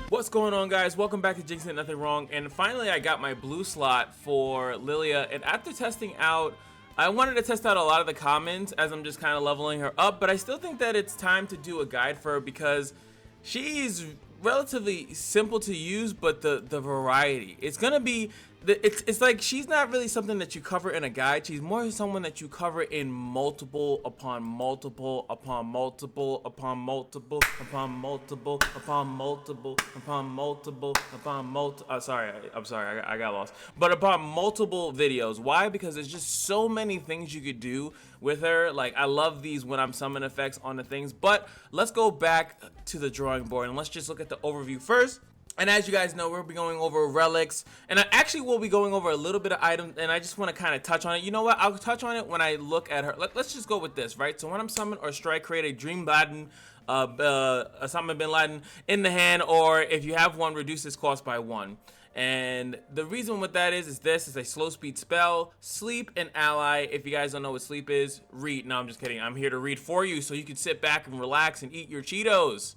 What's going on, guys? Welcome back to Jinx and Nothing Wrong. And finally I got my blue slot for LILLIA, and after testing out, I wanted to test out a lot of the commons as I'm just kind of leveling her up, but I still think that it's time to do a guide for her because she's relatively simple to use, but the variety, it's gonna be it's like she's not really something that you cover in a guide. She's more someone that you cover in multiple upon multiple upon multiple upon multiple upon multiple upon multiple upon multiple upon multiple sorry, I'm sorry, I got lost, but upon multiple videos. Why? Because there's just so many things you could do with her. Like, I love these when I'm summon effects on the things, but let's go back to the drawing board and let's just look at the overview first. And as you guys know, we'll be going over relics, and I actually will be going over a little bit of items, and I just want to kind of touch on it. You know what? I'll touch on it when I look at her. Let's just go with this, right? So when I'm summon or strike, create a Dream Laden, Osama bin Laden in the hand, or if you have one, reduce its cost by 1. And the reason what that is this is a slow speed spell. Sleep and ally. If you guys don't know what sleep is, read. No, I'm just kidding. I'm here to read for you so you can sit back and relax and eat your Cheetos.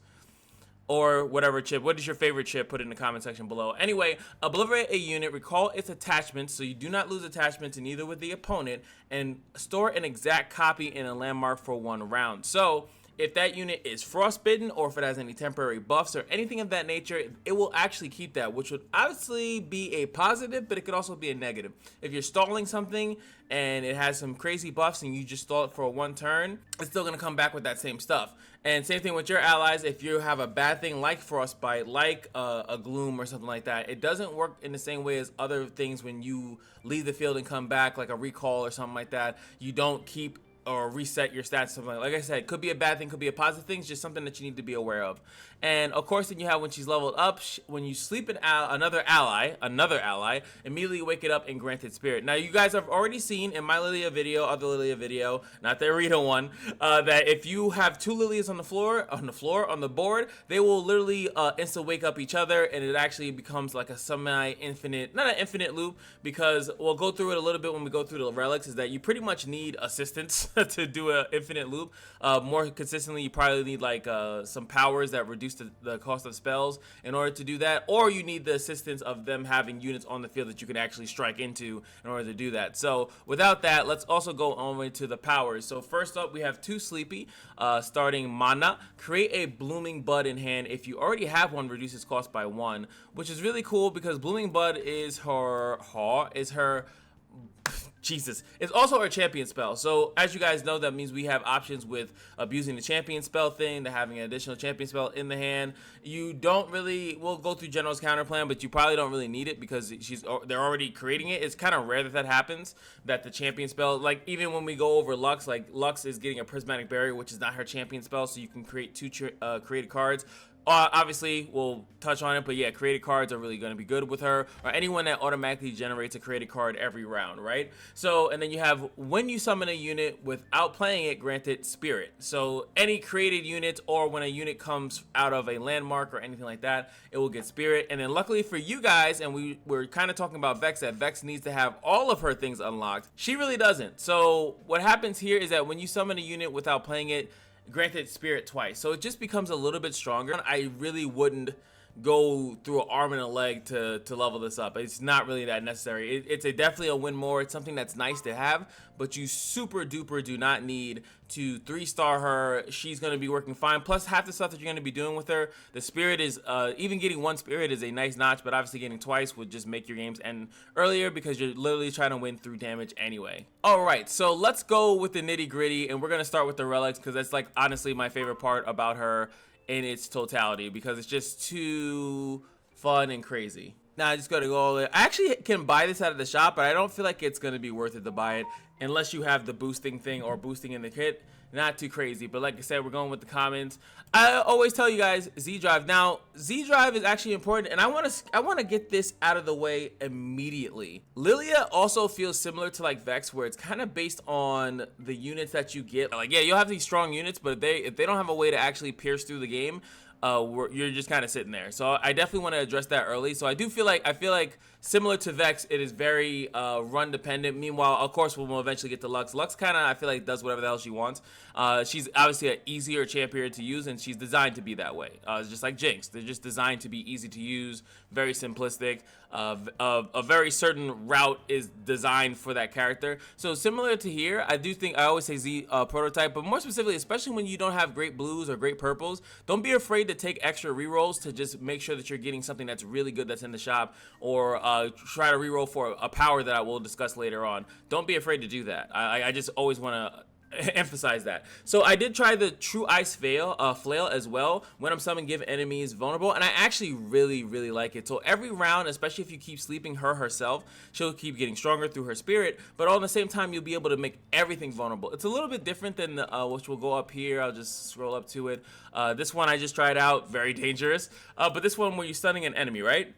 Or whatever chip. What is your favorite chip? Put it in the comment section below. Anyway, obliterate a unit, recall its attachments so you do not lose attachments in either with the opponent, and store an exact copy in a landmark for 1 round. So if that unit is frostbitten, or if it has any temporary buffs or anything of that nature, it will actually keep that, which would obviously be a positive, but it could also be a negative. If you're stalling something and it has some crazy buffs and you just stall it for 1 turn, it's still going to come back with that same stuff. And same thing with your allies. If you have a bad thing like frostbite, like a gloom or something like that, it doesn't work in the same way as other things. When you leave the field and come back, like a recall or something like that, you don't keep or reset your stats, something like I said, could be a bad thing, could be a positive thing. It's just something that you need to be aware of. And of course, then you have when she's leveled up, when you sleep another ally, immediately wake it up and grant it spirit. Now, you guys have already seen in my LILLIA video, other LILLIA video, not the Arita one, that if you have 2 LILLIAs on the board, they will literally instant wake up each other, and it actually becomes like a semi-infinite, not an infinite loop, because we'll go through it a little bit when we go through the relics, is that you pretty much need assistance to do an infinite loop. More consistently, you probably need like some powers that reduce the cost of spells in order to do that, or you need the assistance of them having units on the field that you can actually strike into in order to do that. So without that, let's also go on to the powers. So first up, we have 2 sleepy, starting mana. Create a blooming bud in hand. If you already have one, reduce its cost by 1, which is really cool because blooming bud is her Jesus. It's also our champion spell. So as you guys know, that means we have options with abusing the champion spell thing, to having an additional champion spell in the hand. You don't really, we'll go through General's counter plan, but you probably don't really need it because they're already creating it. It's kind of rare that happens, that the champion spell, like even when we go over Lux, like Lux is getting a prismatic barrier, which is not her champion spell, so you can create 2 created cards. Obviously, we'll touch on it, but yeah, created cards are really going to be good with her, or anyone that automatically generates a created card every round, right? So, and then you have when you summon a unit without playing it, granted spirit. So any created units, or when a unit comes out of a landmark or anything like that, it will get spirit. And then luckily for you guys, and we're kind of talking about Vex, that Vex needs to have all of her things unlocked. She really doesn't. So what happens here is that when you summon a unit without playing it, granted spirit twice, so it just becomes a little bit stronger. I really wouldn't go through an arm and a leg to level this up. It's not really that necessary. It's definitely a win more. It's something that's nice to have, but you super duper do not need to 3-star her. She's going to be working fine. Plus, half the stuff that you're going to be doing with her, the spirit is even getting 1 spirit is a nice notch, but obviously getting twice would just make your games end earlier because you're literally trying to win through damage anyway. All right, so let's go with the nitty gritty, and we're going to start with the relics because that's like honestly my favorite part about her in its totality, because it's just too fun and crazy. Now I just gotta go all the way. I actually can buy this out of the shop, but I don't feel like it's gonna be worth it to buy it unless you have the boosting thing or boosting in the kit. Not too crazy, but like I said, we're going with the commons. I always tell you guys Z drive. Now Z drive is actually important, and I want to get this out of the way immediately. LILLIA also feels similar to like Vex, where it's kind of based on the units that you get. Like, yeah, you'll have these strong units, but if they don't have a way to actually pierce through the game, you're just kind of sitting there. So I definitely want to address that early. So I feel like Similar to Vex, it is very run dependent. Meanwhile, of course, we'll eventually get to Lux. Lux kind of, I feel like, does whatever the hell she wants. She's obviously an easier champion to use, and she's designed to be that way. It's just like Jinx. They're just designed to be easy to use, very simplistic. A very certain route is designed for that character. So similar to here, I do think, I always say Z prototype, but more specifically, especially when you don't have great blues or great purples, don't be afraid to take extra rerolls to just make sure that you're getting something that's really good that's in the shop, or try to reroll for a power that I will discuss later on. Don't be afraid to do that. I just always want to emphasize that. So I did try the True Ice Flail as well. When I'm summoning, give enemies vulnerable, and I actually really like it. So every round, especially if you keep sleeping her herself, she'll keep getting stronger through her spirit, but all at the same time you'll be able to make everything vulnerable. It's a little bit different than which will go up here. I'll just scroll up to it. This one I just tried out, very dangerous. But this one where you're stunning an enemy, right?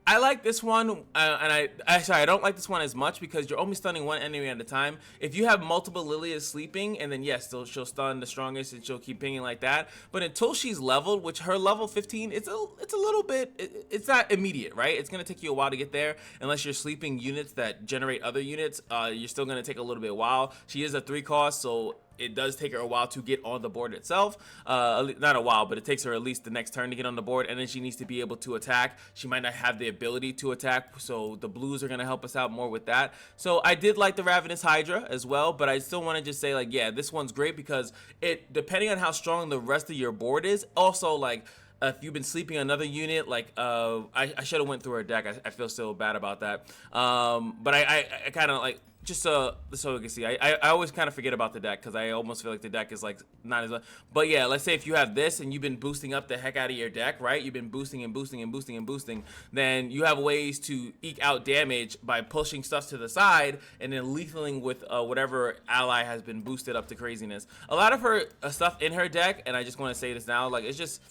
I like this one, and I don't like this one as much because you're only stunning one enemy at a time. If you have multiple Lillias sleeping, and then yes, she'll stun the strongest and she'll keep pinging like that. But until she's leveled, which her level 15, it's a little bit, it's not immediate, right? It's gonna take you a while to get there, unless you're sleeping units that generate other units. You're still gonna take a little bit while. She is a 3 cost, so it does take her a while to get on the board itself. Not a while, but it takes her at least the next turn to get on the board, and then she needs to be able to attack. She might not have the ability to attack, so the blues are going to help us out more with that. So I did like the Ravenous Hydra as well, but I still want to just say, like, yeah, this one's great because it, depending on how strong the rest of your board is, also, like, if you've been sleeping another unit, like I should have went through her deck. I feel still bad about that. But I kind of like, just so you can see, I always kind of forget about the deck because I almost feel like the deck is like not as much. But yeah, let's say if you have this and you've been boosting up the heck out of your deck, right? You've been boosting and boosting and boosting and boosting. Then you have ways to eke out damage by pushing stuff to the side and then lethaling with whatever ally has been boosted up to craziness. A lot of her stuff in her deck, and I just want to say this now, like, it's just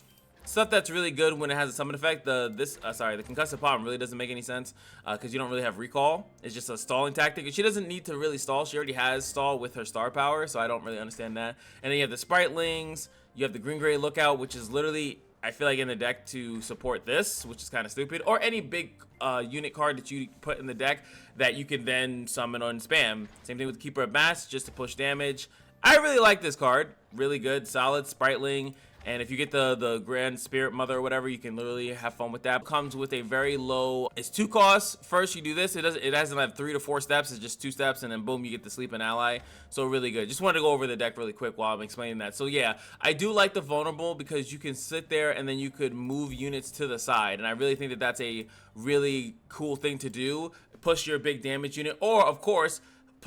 stuff that's really good when it has a summon effect. The concussive palm really doesn't make any sense because you don't really have recall. It's just a stalling tactic. She doesn't need to really stall. She already has stall with her star power, so I don't really understand that. And then you have the Spritelings. You have the Green Gray Lookout, which is literally, I feel like, in the deck to support this, which is kind of stupid. Or any big unit card that you put in the deck that you can then summon on spam. Same thing with Keeper of Mass, just to push damage. I really like this card. Really good, solid Spriteling. And if you get the Grand Spirit Mother or whatever, you can literally have fun with that. It comes with a very low, it's 2 costs. First you do this, it doesn't have 3 to 4 steps, it's just 2 steps, and then boom, you get to sleep an ally. So really good. Just wanted to go over the deck really quick while I'm explaining that. So yeah, I do like the vulnerable because you can sit there and then you could move units to the side. And I really think that that's a really cool thing to do. Push your big damage unit, or of course,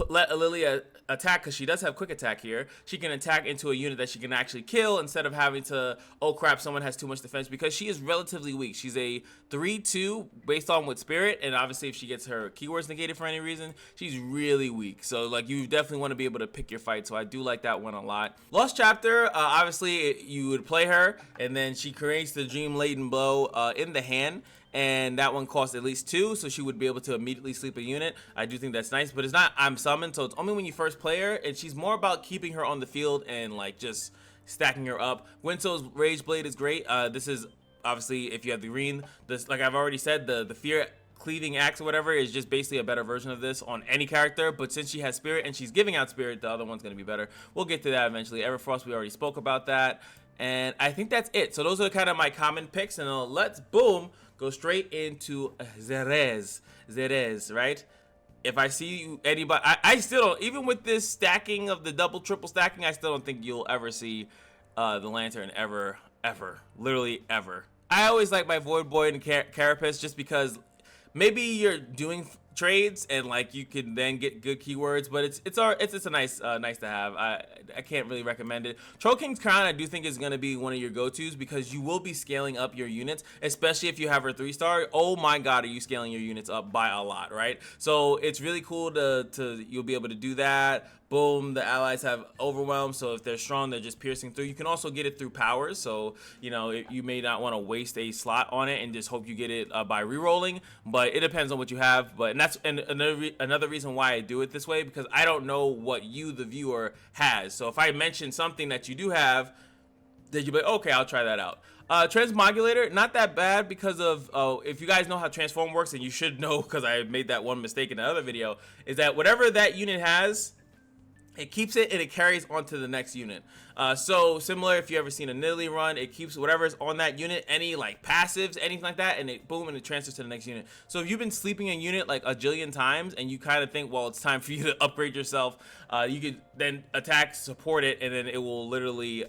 let LILLIA attack, because she does have quick attack here. She can attack into a unit that she can actually kill instead of having to, oh crap, someone has too much defense, because she is relatively weak. She's a 3-2 based on with spirit, and obviously if she gets her keywords negated for any reason, she's really weak. So like, you definitely want to be able to pick your fight. So I do like that one a lot. Lost Chapter, obviously you would play her and then she creates the Dream Laden Blow in the hand, and that one costs at least 2, so she would be able to immediately sleep a unit. I do think that's nice, but it's not I'm summoned, so it's only when you first play her, and she's more about keeping her on the field and like just stacking her up. Gwynso's Rage Blade is great. This is obviously, if you have the green, this, like I've already said, the Fear Cleaving Axe or whatever is just basically a better version of this on any character, but since she has spirit and she's giving out spirit, the other one's going to be better. We'll get to that eventually. Everfrost, we already spoke about that, and I think that's it. So those are kind of my common picks, and let's boom go straight into Xerez, right? If I see anybody, I still don't, even with this stacking of the double, triple stacking, I still don't think you'll ever see the Lantern ever, literally ever. I always like my Void Boy and Carapace just because maybe you're doing trades and like you can then get good keywords, but it's a nice nice to have. I can't really recommend it. Troll King's Crown I do think is going to be one of your go-tos because you will be scaling up your units, especially if you have her 3-star. Oh my god, are you scaling your units up by a lot, right? So it's really cool to you'll be able to do that. Boom, the allies have overwhelm, so if they're strong, they're just piercing through. You can also get it through powers, so you know you may not want to waste a slot on it and just hope you get it by re-rolling, but it depends on what you have. But another reason why I do it this way, because I don't know what you, the viewer, has. So if I mention something that you do have, then you'll be like, okay, I'll try that out. Transmogulator, not that bad because of, if you guys know how transform works, and you should know because I made that one mistake in the other video, is that whatever that unit has, it keeps it and it carries on to the next unit. So similar, if you ever seen a LILLIA run, it keeps whatever's on that unit, any like passives, anything like that, and it boom, and it transfers to the next unit. So if you've been sleeping a unit like a jillion times and you kind of think, well, it's time for you to upgrade yourself, you could then attack, support it, and then it will literally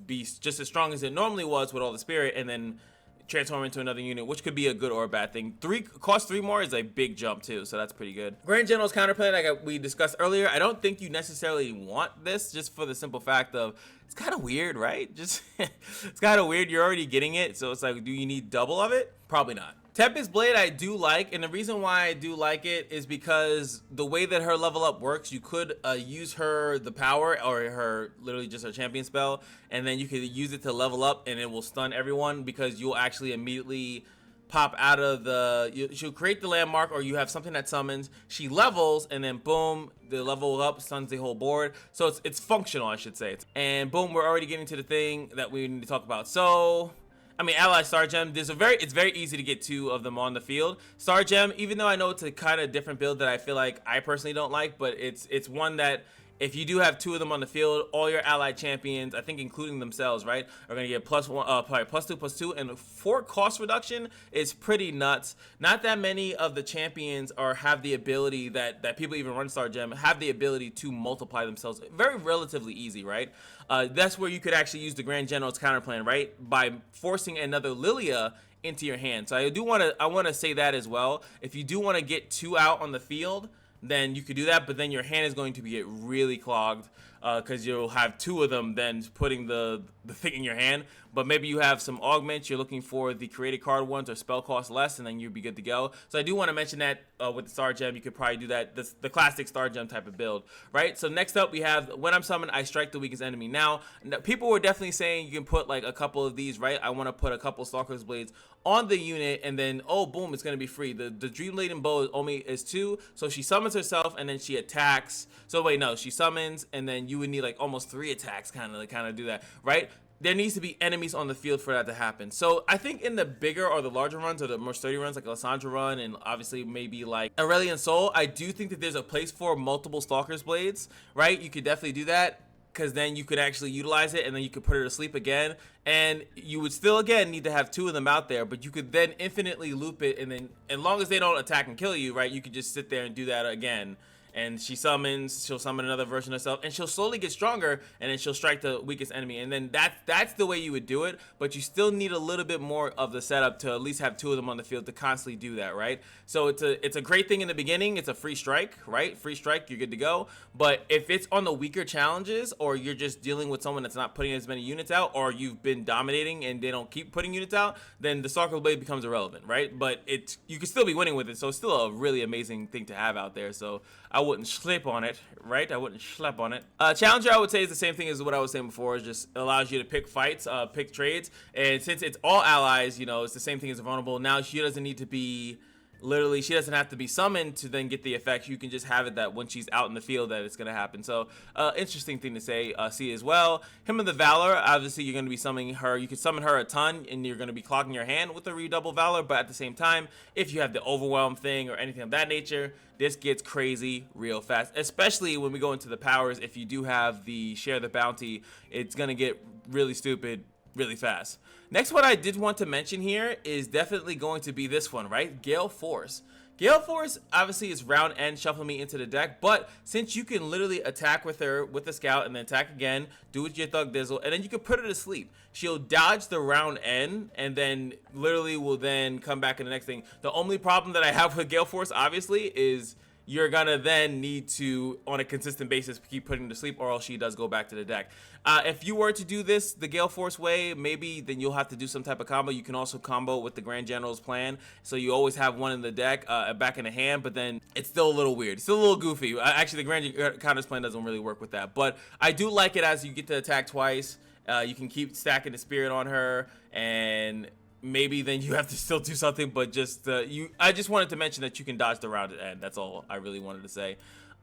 be just as strong as it normally was with all the spirit, and then transform into another unit, which could be a good or a bad thing. Cost 3 more is a big jump too, so that's pretty good. Grand General's counterplay, like we discussed earlier, I don't think you necessarily want this, just for the simple fact of it's kind of weird, right? Just it's kind of weird. You're already getting it, so it's like, do you need double of it? Probably not. Tempest Blade I do like, and the reason why I do like it is because the way that her level up works, you could use her the power, or her literally just her champion spell, and then you could use it to level up, and it will stun everyone because you'll actually immediately pop out of the, she'll create the landmark, or you have something that summons, she levels, and then boom, the level up stuns the whole board. So it's functional, I should say. And boom, we're already getting to the thing that we need to talk about. So I mean, Ally Star Gem, it's very easy to get 2 of them on the field. Star Gem, even though I know it's a kind of different build that I feel like I personally don't like, but it's one that if you do have 2 of them on the field, all your allied champions, I think including themselves, right, are going to get +1, probably +2, and for cost reduction is pretty nuts. Not that many of the champions have the ability that people even run Star Gem, have the ability to multiply themselves. Very relatively easy, right? That's where you could actually use the Grand General's counter plan, right, by forcing another LILLIA into your hand. So I want to say that as well. If you do want to get 2 out on the field, then you could do that, but then your hand is going to get really clogged because you'll have 2 of them then putting the thing in your hand. But maybe you have some augments, you're looking for the created card ones or spell cost less, and then you'll be good to go. So I do want to mention that with the Star Gem, you could probably do that, the classic Star Gem type of build, right? So next up we have, when I'm summoned, I strike the weakest enemy. Now, people were definitely saying you can put like a couple of these, right? I want to put a couple Stalker's Blades on the unit, and then, oh, boom, it's going to be free. The Dream Laden Bow only is 2, so she summons herself, and then she attacks. So wait, no, she summons, and then you would need like almost 3 attacks kind of do that, right? There needs to be enemies on the field for that to happen. So I think in the bigger or the larger runs, or the more sturdy runs, like Lissandra run, and obviously maybe like Aurelian Soul, I do think that there's a place for multiple Stalker's Blades, right? You could definitely do that, because then you could actually utilize it, and then you could put her to sleep again, and you would still again need to have 2 of them out there, but you could then infinitely loop it, and then as long as they don't attack and kill you, right, you could just sit there and do that again. And she summons, she'll summon another version of herself, and she'll slowly get stronger, and then she'll strike the weakest enemy. And then that's the way you would do it, but you still need a little bit more of the setup to at least have 2 of them on the field to constantly do that, right? So it's a great thing in the beginning. It's a free strike, right? Free strike, you're good to go. But if it's on the weaker challenges, or you're just dealing with someone that's not putting as many units out, or you've been dominating and they don't keep putting units out, then the Stalker Blade becomes irrelevant, right? But you can still be winning with it, so it's still a really amazing thing to have out there. So I wouldn't sleep on it, right? I wouldn't schlep on it. Challenger, I would say, is the same thing as what I was saying before. It just allows you to pick fights, pick trades, and since it's all allies, you know, it's the same thing as vulnerable. Now she doesn't need to be, literally, she doesn't have to be summoned to then get the effect. You can just have it that when she's out in the field that it's going to happen. So interesting thing to say, see as well. Hymn of the Valor, obviously you're going to be summoning her. You can summon her a ton, and you're going to be clogging your hand with the redouble Valor, but at the same time, if you have the overwhelm thing or anything of that nature, this gets crazy real fast, especially when we go into the powers. If you do have the share the bounty, it's going to get really stupid really fast. Next one I did want to mention here is definitely going to be this one, right? Gale Force. Gale Force obviously is round end, shuffle me into the deck, but since you can literally attack with her with the scout and then attack again, do with your Thug Dizzle, and then you can put her to sleep. She'll dodge the round end and then literally will then come back in the next thing. The only problem that I have with Gale Force obviously is you're gonna then need to, on a consistent basis, keep putting her to sleep, or else she does go back to the deck. If you were to do this the Gale Force way, maybe then you'll have to do some type of combo. You can also combo with the Grand General's plan, so you always have one in the deck, back in the hand, but then it's still a little weird. It's still a little goofy. Actually, the Grand Counter's plan doesn't really work with that, but I do like it as you get to attack twice. You can keep stacking the spirit on her, and maybe then you have to still do something, but just I just wanted to mention that you can dodge the round at end. That's all I really wanted to say.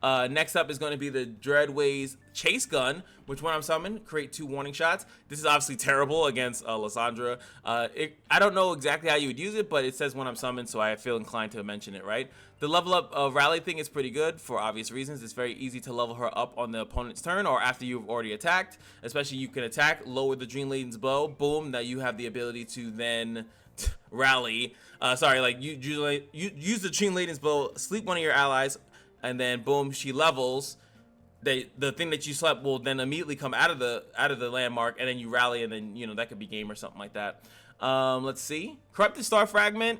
Next up is going to be the Dreadway's Chase Gun, which when I'm summoned, create 2 warning shots. This is obviously terrible against Lysandra. I don't know exactly how you would use it, but it says when I'm summoned, so I feel inclined to mention it, right? The level up rally thing is pretty good for obvious reasons. It's very easy to level her up on the opponent's turn or after you've already attacked. Especially you can attack, lower the Dream Laden's bow, boom, that you have the ability to then rally. You use the Dream Laden's bow, sleep one of your allies, and then boom, she levels. The thing that you slept will then immediately come out of the landmark, and then you rally, and then that could be game or something like that. Let's see, Corrupted Star Fragment.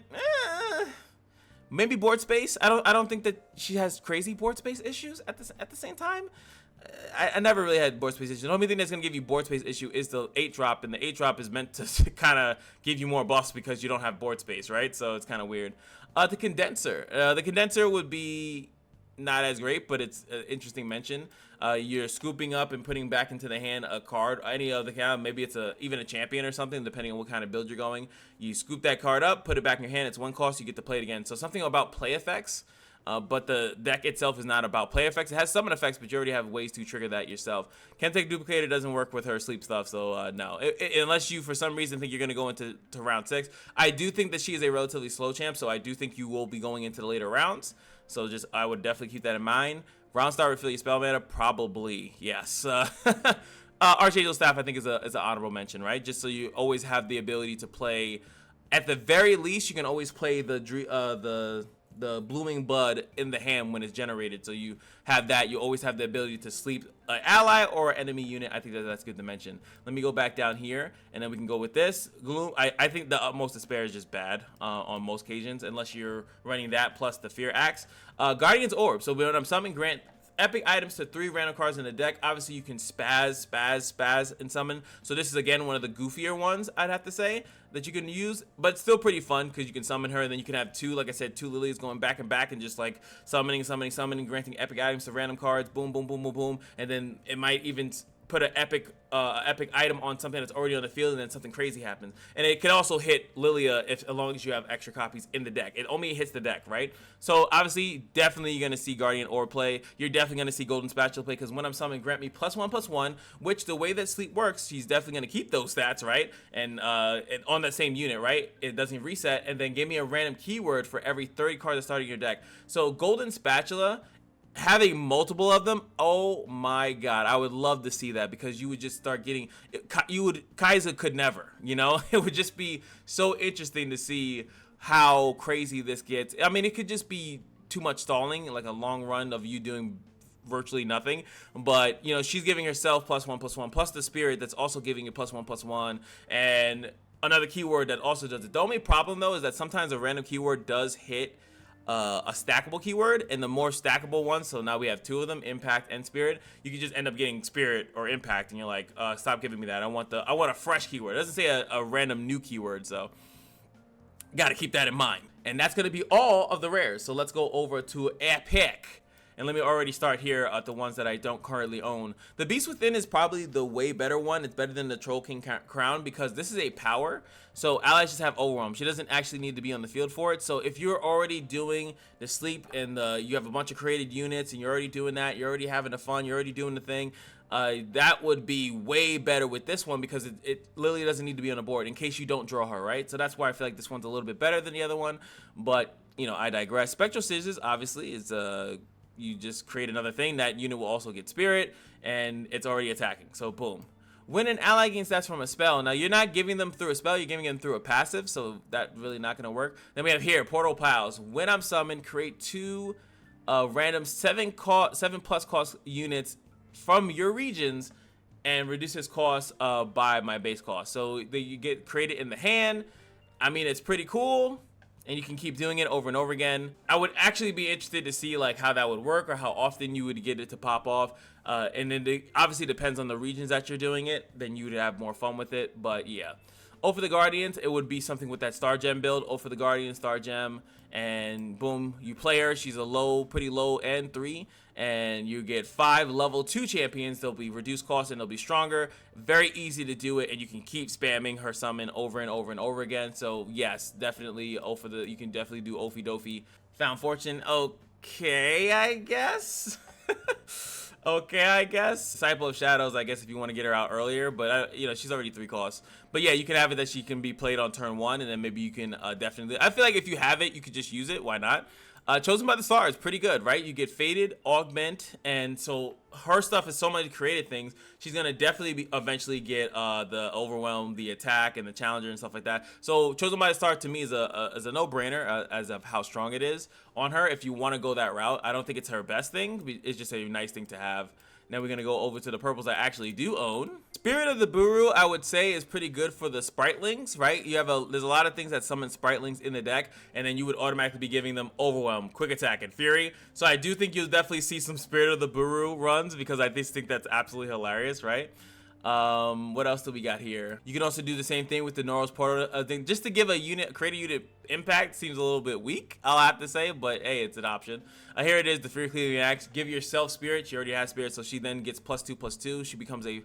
Maybe board space. I don't think that she has crazy board space issues at the same time. I never really had board space issues. The only thing that's gonna give you board space issue is the 8-drop, and the 8-drop is meant to kind of give you more buffs because you don't have board space, right? So it's kind of weird. The condenser would be not as great, but it's an interesting mention. You're scooping up and putting back into the hand a card, any other kind. Maybe it's even a champion or something, depending on what kind of build you're going. You scoop that card up, put it back in your hand. It's 1 cost. You get to play it again. So something about play effects. But the deck itself is not about play effects. It has summon effects, but you already have ways to trigger that yourself. Kentech Duplicator doesn't work with her sleep stuff, so no. Unless you, for some reason, think you're going to go into round 6. I do think that she is a relatively slow champ, so I do think you will be going into the later rounds. So I would definitely keep that in mind. Round Star refill your spell mana? Probably, yes. Archangel Staff, I think, is an honorable mention, right? Just so you always have the ability to play. At the very least, you can always play the Blooming Bud in the hand when it's generated, so you have that. You always have the ability to sleep an ally or enemy unit. I think that's good to mention. Let me go back down here, and then we can go with this. Gloom. I think the Utmost Despair is just bad on most occasions, unless you're running that plus the Fear Axe. Guardian's Orb. So when I'm summoning, grant epic items to 3 random cards in the deck. Obviously, you can spaz, and summon. So this is, again, one of the goofier ones, I'd have to say, that you can use. But still pretty fun, because you can summon her, and then you can have 2, like I said, 2 Lillias going back and back, and just, like, summoning, granting epic items to random cards. Boom, boom, boom, boom, boom. And then it might even put an epic item on something that's already on the field, and then something crazy happens. And it can also hit Lillia as long as you have extra copies in the deck. It only hits the deck, right? So obviously, definitely you're gonna see Guardian Orb play. You're definitely gonna see Golden Spatula play, because when I'm summoning, grant me +1/+1, which the way that Sleep works, she's definitely gonna keep those stats, right? And on that same unit, right? It doesn't reset, and then give me a random keyword for every 30 cards that's starting your deck. So Golden Spatula, having multiple of them, oh my god, I would love to see that, because you would just start getting, Kaiser could never, it would just be so interesting to see how crazy this gets. I mean, it could just be too much stalling, like a long run of you doing virtually nothing, but she's giving herself +1/+1 plus the spirit that's also giving you +1/+1, and another keyword that also does it. The only problem though is that sometimes a random keyword does hit a stackable keyword, and the more stackable ones, so now we have 2 of them, impact and spirit, you can just end up getting spirit or impact, and you're like, stop giving me that. I want a fresh keyword. It doesn't say a random new keyword, so gotta keep that in mind. And that's gonna be all of the rares. So let's go over to epic. And let me already start here at the ones that I don't currently own. The Beast Within is probably the way better one. It's better than the Troll King Crown, because this is a power. So allies just have overwhelm. She doesn't actually need to be on the field for it. So if you're already doing the sleep and you have a bunch of created units and you're already doing that, you're already having the fun, you're already doing the thing, that would be way better with this one, because it literally doesn't need to be on the board in case you don't draw her, right? So that's why I feel like this one's a little bit better than the other one. But, I digress. Spectral Scissors, obviously, is you just create another thing. That unit will also get spirit, and it's already attacking. So boom. When an ally gains stats from a spell, now you're not giving them through a spell, you're giving them through a passive, so that's really not going to work. Then we have here Portal Pals. When I'm summoned, create 2 random 7+ cost units from your regions, and reduce its cost by my base cost. So you get created in the hand. I mean, it's pretty cool, and you can keep doing it over and over again. I would actually be interested to see like how that would work, or how often you would get it to pop off. And then it obviously depends on the regions that you're doing it. Then you would have more fun with it. But yeah. O for the Guardians, it would be something with that Star Gem build. O for the Guardian, Star Gem, and boom, you play her. She's a pretty low end 3, and you get 5 level 2 champions. They'll be reduced cost and they'll be stronger. Very easy to do it, and you can keep spamming her summon over and over and over again. So yes, definitely you can definitely do Ophie Dophie. Found Fortune, okay, I guess. Okay, I guess. Disciple of Shadows, I guess if you want to get her out earlier, but you know, she's already 3 costs. But yeah, you can have it that she can be played on turn 1, and then maybe you can definitely, I feel like if you have it, you could just use it. Why not? Chosen by the Stars, pretty good, right? You get Faded, Augment, and so her stuff is so many created things. She's gonna definitely eventually get the Overwhelm, the Attack, and the Challenger and stuff like that. So Chosen by the Stars to me is a no-brainer as of how strong it is on her. If you want to go that route, I don't think it's her best thing. It's just a nice thing to have. Now we're gonna go over to the purples I actually do own. Spirit of the Buru, I would say, is pretty good for the Spritelings, right? There's a lot of things that summon Spritelings in the deck, and then you would automatically be giving them Overwhelm, Quick Attack, and Fury. So I do think you'll definitely see some Spirit of the Buru runs because I just think that's absolutely hilarious, right? What else do we got here? You can also do the same thing with the Noros Portal thing, just to give a unit, create a unit impact seems a little bit weak, I'll have to say, but hey, it's an option. Here it is, the Fury Cleaving Axe. Give yourself Spirit. She already has Spirit, so she then gets +2/+2. She becomes a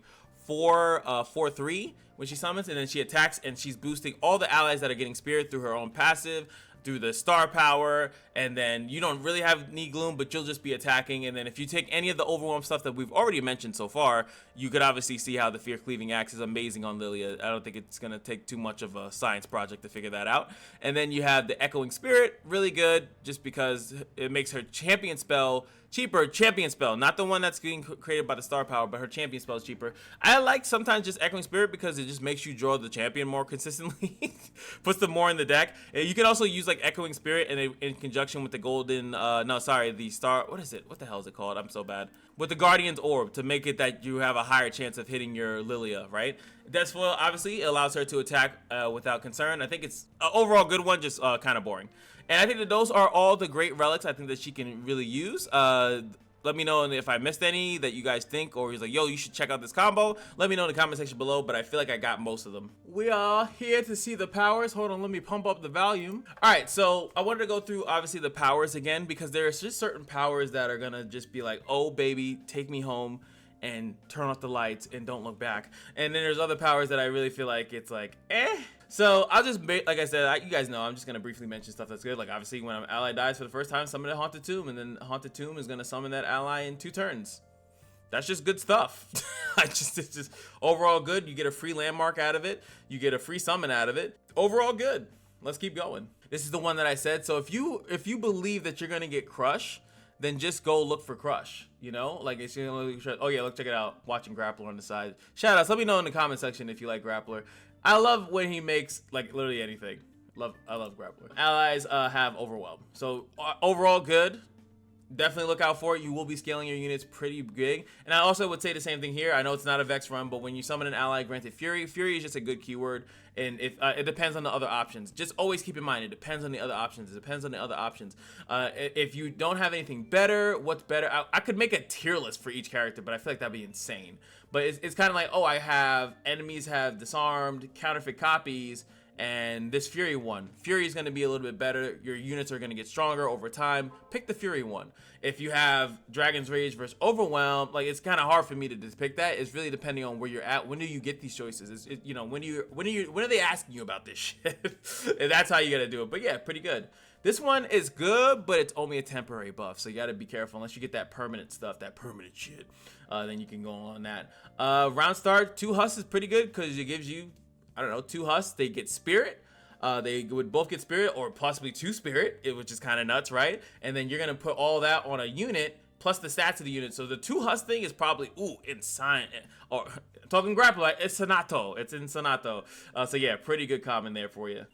4/3 when she summons, and then she attacks, and she's boosting all the allies that are getting Spirit through her own passive, through the star power, and then you don't really have Knee Gloom, but you'll just be attacking. And then if you take any of the Overwhelm stuff that we've already mentioned so far, you could obviously see how the Fear Cleaving Axe is amazing on LILLIA. I don't think it's going to take too much of a science project to figure that out. And then you have the Echoing Spirit, really good, just because it makes her champion spell cheaper. Champion spell, not the one that's being created by the star power, but her champion spell is cheaper. I like sometimes just Echoing Spirit because it just makes you draw the champion more consistently. Puts them more in the deck. You can also use like Echoing Spirit in conjunction with the golden the star, what is it, what the hell is it called, I'm so bad, with the Guardian's Orb, to make it that you have a higher chance of hitting your LILLIA, right? That's what obviously allows her to attack without concern. I think it's an overall good one, just kind of boring. And I think that those are all the great relics I think that she can really use. Let me know if I missed any that you guys think, or he's like, yo, you should check out this combo. Let me know in the comment section below, but I feel like I got most of them. We are here to see the powers. Hold on, let me pump up the volume. All right, so I wanted to go through, obviously, the powers again, because there's just certain powers that are gonna just be like, oh, baby, take me home and turn off the lights and don't look back. And then there's other powers that I really feel like it's like, eh. So I'll just, like I said, you guys know, I'm just going to briefly mention stuff that's good. Like obviously when an ally dies for the first time, summon a Haunted Tomb, and then Haunted Tomb is going to summon that ally in 2 turns. That's just good stuff. It's just overall good. You get a free landmark out of it. You get a free summon out of it. Overall good. Let's keep going. This is the one that I said. So if you believe that you're going to get Crush, then just go look for Crush, you know? Like, it's, you know, oh yeah, look, check it out. Watching Grappler on the side. Shout outs. Let me know in the comment section if you like Grappler. I love when he makes, like, literally anything. I love Grappler. Allies have Overwhelm. So, overall good. Definitely look out for it. You will be scaling your units pretty big. And I also would say the same thing here. I know it's not a Vex run, but when you summon an ally granted Fury, Fury is just a good keyword. And if it depends on the other options. Just always keep in mind, it depends on the other options. It depends on the other options. If you don't have anything better, what's better? I could make a tier list for each character, but I feel like that'd be insane. But it's kind of like, oh, I have enemies have disarmed, counterfeit copies, and this Fury one. Fury is going to be a little bit better. Your units are going to get stronger over time. Pick the Fury one. If you have Dragon's Rage versus Overwhelm, like, it's kind of hard for me to pick that. It's really depending on where you're at. When do you get these choices? You know, when are they asking you about this shit? And that's how you got to do it. But yeah, pretty good. This one is good, but it's only a temporary buff, so you got to be careful. Unless you get that permanent stuff, that permanent shit, then you can go on that. Round start, 2 Husks is pretty good because it gives you, I don't know, 2 Husks. They get Spirit. They would both get Spirit or possibly 2 Spirit, which is kind of nuts, right? And then you're going to put all that on a unit plus the stats of the unit. So the 2 Husks thing is probably, insane. Or talking Grappler, it's Sonato. It's in Sonato. So yeah, pretty good comment there for you.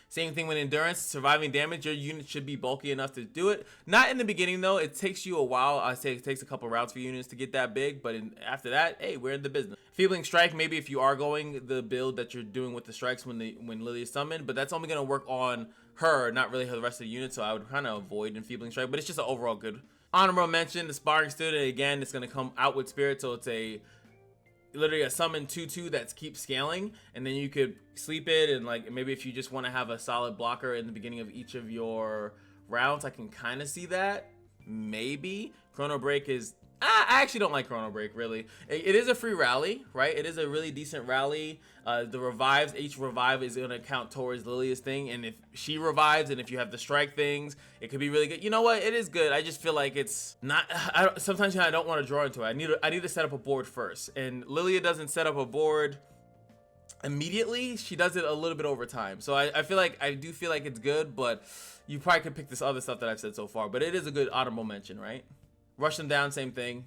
Same thing with Endurance. Surviving damage, your unit should be bulky enough to do it. Not in the beginning, though. It takes you a while. I say it takes a couple rounds for units to get that big, but after that, hey, we're in the business. Feebling Strike, maybe if you are going the build that you're doing with the strikes when LILLIA is summoned, but that's only going to work on her, not really the rest of the unit, so I would kind of avoid Enfeebling Strike, but it's just an overall good. Honorable mention, the Sparring Student, again, it's going to come out with Spirit, so it's literally a summon 2/2 that keeps scaling, and then you could sleep it, and like maybe if you just want to have a solid blocker in the beginning of each of your rounds, I can kind of see that. Maybe Chrono Break is I actually don't like Chrono Break, really. It is a free rally, right? It is a really decent rally. The revives, each revive is going to count towards Lillia's thing, and if she revives and if you have the strike things, it could be really good. You know what? It is good. I just feel like it's not. Sometimes I don't want to draw into it. I need to set up a board first, and Lillia doesn't set up a board immediately. She does it a little bit over time. So I feel like I do feel like it's good, but you probably could pick this other stuff that I've said so far. But it is a good honorable mention, right? Rush them down, same thing.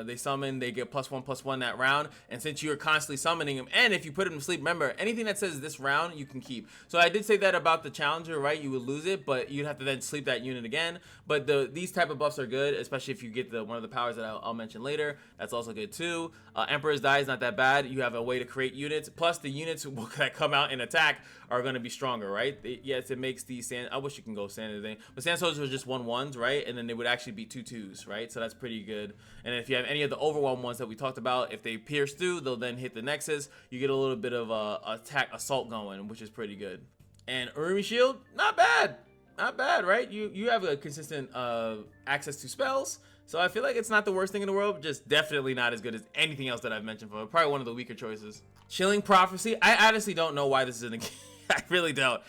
They summon, they get +1/+1 that round, and since you're constantly summoning them, and if you put them to sleep, remember, anything that says this round you can keep. So I did say that about the challenger, right? You would lose it, but you'd have to then sleep that unit again. But these type of buffs are good, especially if you get one of the powers that I'll mention later. That's also good too. Emperor's Die is not that bad. You have a way to create units, plus the units that come out and attack are going to be stronger, right? Yes, it makes the sand. I wish you can go standard thing, but sand soldiers were just 1/1s, right? And then they would actually be 2/2s, right? So that's pretty good. And if you have any of the overwhelm ones that we talked about, if they pierce through, they'll then hit the nexus. You get a little bit of attack assault going, which is pretty good. And Urumi Shield, not bad, not bad, right? You have a consistent access to spells. So I feel like it's not the worst thing in the world, just definitely not as good as anything else that I've mentioned for. Probably one of the weaker choices. Chilling Prophecy, I honestly don't know why this is in the game. I really don't.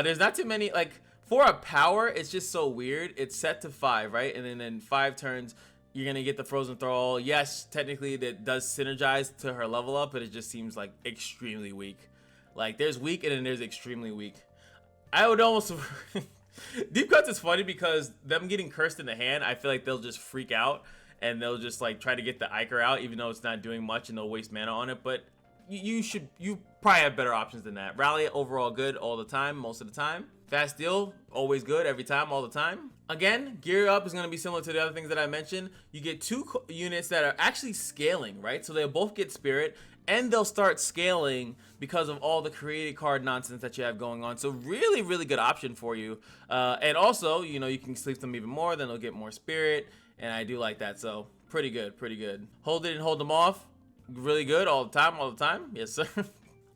There's not too many, like, for a power, it's just so weird. It's set to 5, right? And then in 5 turns, you're going to get the Frozen Thrall. Yes, technically that does synergize to her level up, but it just seems like extremely weak. Like, there's weak and then there's extremely weak. I would almost... Deep Cuts is funny because them getting cursed in the hand, I feel like they'll just freak out and they'll just like try to get the Iker out even though it's not doing much and they'll waste mana on it. But you probably have better options than that. Rally overall good all the time, most of the time. Fast Deal, always good every time, all the time. Again, Gear Up is going to be similar to the other things that I mentioned. You get 2 units that are actually scaling, right? So they'll both get Spirit and they'll start scaling because of all the created card nonsense that you have going on. So really, really good option for you. And also, you know, you can sleep them even more, then they'll get more Spirit. And I do like that. So pretty good, pretty good. Hold it and hold them off. Really good all the time. Yes, sir.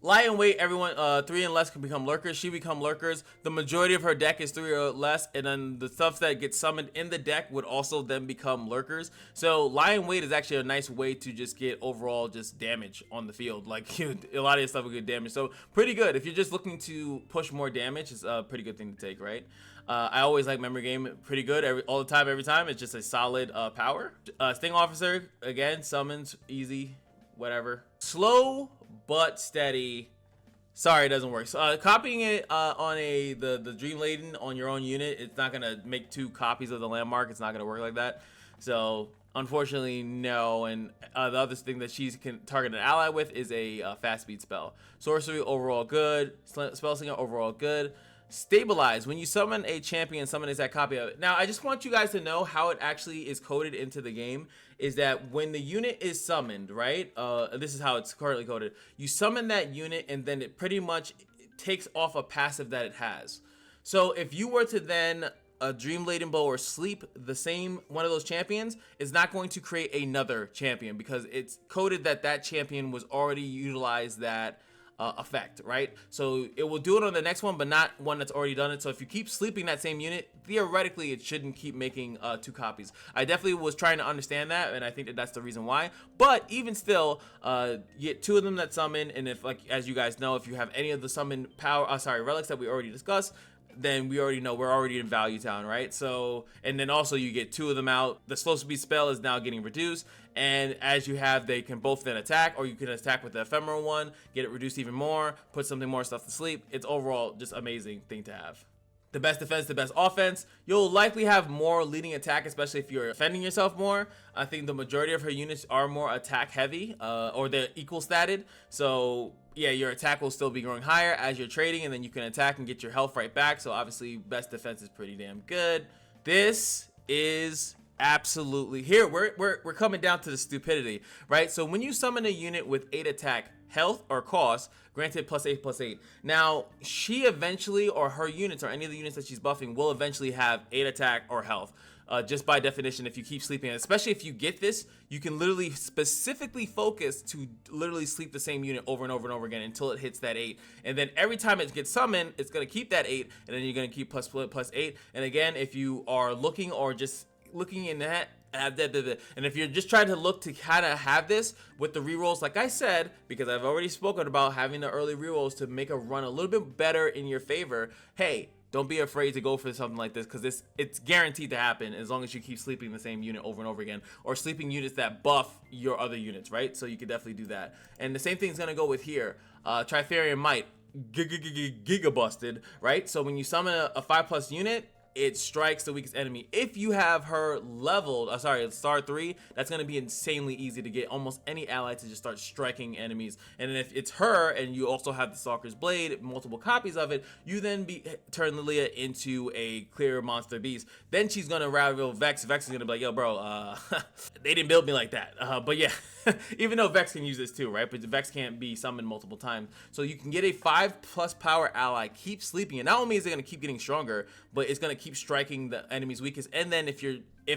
Lie in wait, everyone, 3 and less can become lurkers. She become lurkers. The majority of her deck is 3 or less, and then the stuff that gets summoned in the deck would also then become lurkers. So lie in wait is actually a nice way to just get overall just damage on the field. Like, a lot of your stuff will get damage. So pretty good. If you're just looking to push more damage, it's a pretty good thing to take, right? I always like Memory Game, pretty good all the time, every time. It's just a solid power. Sting Officer, again, summons, easy, whatever. Slow but steady. Sorry, it doesn't work. So, copying it on the Dream Laden on your own unit, it's not gonna make 2 copies of the landmark. It's not gonna work like that. So unfortunately, no. And the other thing that she can target an ally with is a fast speed spell. Sorcery overall good. Spell Slinger overall good. Stabilize. When you summon a champion, summon a exact copy of it. Now, I just want you guys to know how it actually is coded into the game. Is that when the unit is summoned, right? This is how it's currently coded. You summon that unit and then it pretty much takes off a passive that it has. So if you were to then Dream Laden Bow or sleep the same one of those champions, it's not going to create another champion because it's coded that that champion was already utilized that effect, right? So it will do it on the next one, but not one that's already done it. So if you keep sleeping that same unit, theoretically it shouldn't keep making 2 copies. I definitely was trying to understand that, and I think that that's the reason why. But even still, you get 2 of them that summon, and if, like, as you guys know, if you have any of the summon power, relics that we already discussed, then we already know we're already in Value Town, right? So, and then also you get 2 of them out. The slow speed spell is now getting reduced, and as you have, they can both then attack, or you can attack with the ephemeral one, get it reduced even more, put something more stuff to sleep. It's overall just amazing thing to have. The best defense, the best offense. You'll likely have more leading attack, especially if you're defending yourself more. I think the majority of her units are more attack heavy, or they're equal statted. So yeah, your attack will still be growing higher as you're trading, and then you can attack and get your health right back. So obviously best defense is pretty damn good. This is absolutely here. We're coming down to the stupidity, right? So when you summon a unit with 8 attack, health or cost, granted +8/+8. Now, she eventually, or her units, or any of the units that she's buffing, will eventually have 8 attack or health. Just by definition, if you keep sleeping, especially if you get this, you can literally specifically focus to literally sleep the same unit over and over and over again until it hits that 8. And then every time it gets summoned, it's going to keep that 8, and then you're going to keep +8. And again, if you are looking or just looking in that have that. And if you're just trying to look to kind of have this with the rerolls, like I said, because I've already spoken about having the early rerolls to make a run a little bit better in your favor, hey, don't be afraid to go for something like this, because it's guaranteed to happen as long as you keep sleeping the same unit over and over again, or sleeping units that buff your other units, right? So you could definitely do that. And the same thing's gonna go with here. Trifarian Might, giga busted, right? So when you summon a 5+ unit, it strikes the weakest enemy. If you have her leveled, star 3, that's going to be insanely easy to get almost any ally to just start striking enemies. And then if it's her and you also have the Stalker's Blade, multiple copies of it, you then turn LILLIA into a clear monster beast. Then she's going to rival Vex. Vex is going to be like, yo bro, they didn't build me like that. But yeah, even though Vex can use this too, right? But Vex can't be summoned multiple times. So you can get a 5+ power ally, keep sleeping, and not only is it going to keep getting stronger, but it's going to keep striking the enemy's weakest. And then if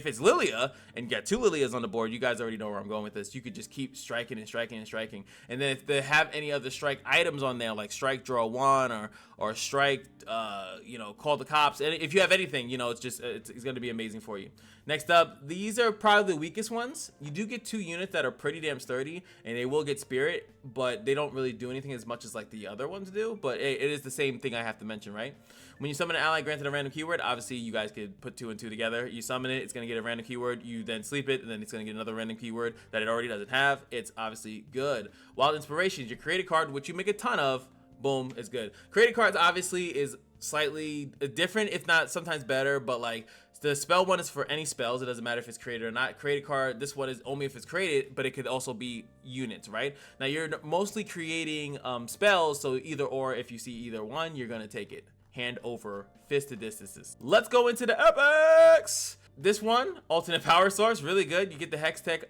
it's LILLIA and get 2 LILLIAs on the board, you guys already know where I'm going with this. You could just keep striking and striking and striking. And then if they have any other strike items on there, like strike draw 1 or strike call the cops, and if you have anything, it's going to be amazing for you. Next up, these are probably the weakest ones. You do get 2 units that are pretty damn sturdy, and they will get spirit, but they don't really do anything as much as like the other ones do. But it is the same thing I have to mention, right? When you summon an ally granted a random keyword, obviously you guys could put 2 and 2 together. You summon it, it's going to get a random keyword. You then sleep it, and then it's going to get another random keyword that it already doesn't have. It's obviously good. Wild Inspirations, you create a card, which you make a ton of. Boom, it's good. Created cards obviously is slightly different, if not sometimes better, but like the spell one is for any spells. It doesn't matter if it's created or not. Created card, this one is only if it's created, but it could also be units, right? Now you're mostly creating spells, so either or, if you see either one, you're gonna take it. Hand over fist to distances. Let's go into the epics. This one, alternate power source, really good. You get the Hextech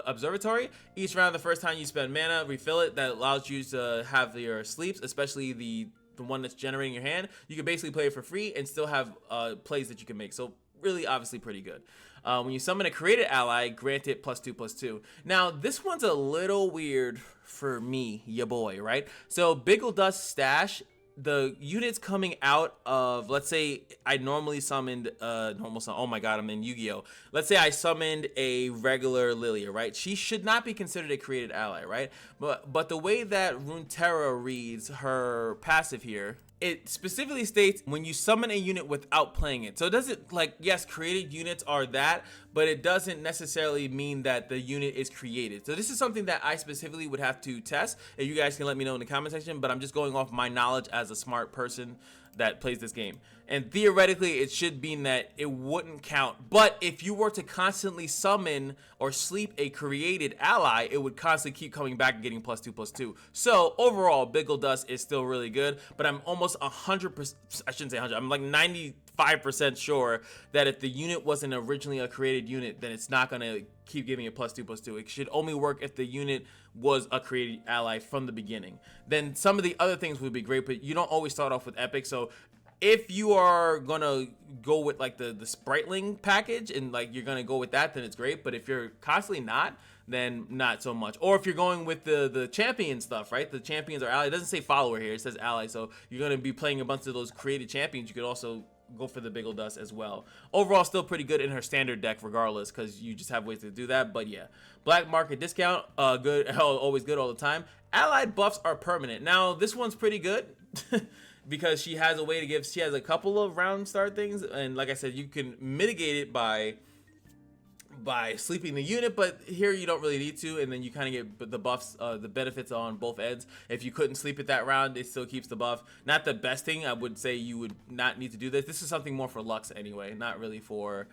Observatory. Each round, the first time you spend mana, refill it. That allows you to have your sleeps, especially the one that's generating your hand. You can basically play it for free and still have plays that you can make. So really, obviously pretty good. When you summon a created ally, grant it +2/+2. Now, this one's a little weird for me, ya boy, right? So Biggle Dust Stash, the units coming out of, let's say I normally summoned oh my god, I'm in Yu-Gi-Oh. Let's say I summoned a regular LILLIA, right? She should not be considered a created ally, right? But the way that Runeterra reads her passive here, it specifically states when you summon a unit without playing it. So it doesn't, like, yes, created units are that, but it doesn't necessarily mean that the unit is created. So this is something that I specifically would have to test, and you guys can let me know in the comment section, but I'm just going off my knowledge as a smart person that plays this game. And theoretically, it should mean that it wouldn't count. But if you were to constantly summon or sleep a created ally, it would constantly keep coming back and getting +2/+2. So overall, Biggle Dust is still really good, but I'm almost 100%, I shouldn't say 100, I'm like 95% sure that if the unit wasn't originally a created unit, then it's not going to keep giving it +2/+2. It should only work if the unit was a created ally from the beginning. Then some of the other things would be great, but you don't always start off with epic. So if you are gonna go with like the Spriteling package and like you're gonna go with that, then it's great. But if you're constantly not, then not so much. Or if you're going with the champion stuff, right? The champions are ally. It doesn't say follower here, it says ally. So you're gonna be playing a bunch of those created champions. You could also go for the Biggle Dust as well. Overall, still pretty good in her standard deck regardless, because you just have ways to do that. But yeah, black market discount, good, always good all the time. Allied buffs are permanent. Now this one's pretty good because she has a way to give, she has a couple of round start things, and like I said, you can mitigate it by sleeping the unit, but here you don't really need to, and then you kind of get the buffs, the benefits on both ends. If you couldn't sleep it that round, it still keeps the buff. Not the best thing. I would say you would not need to do this. This is something more for Lux anyway, not really for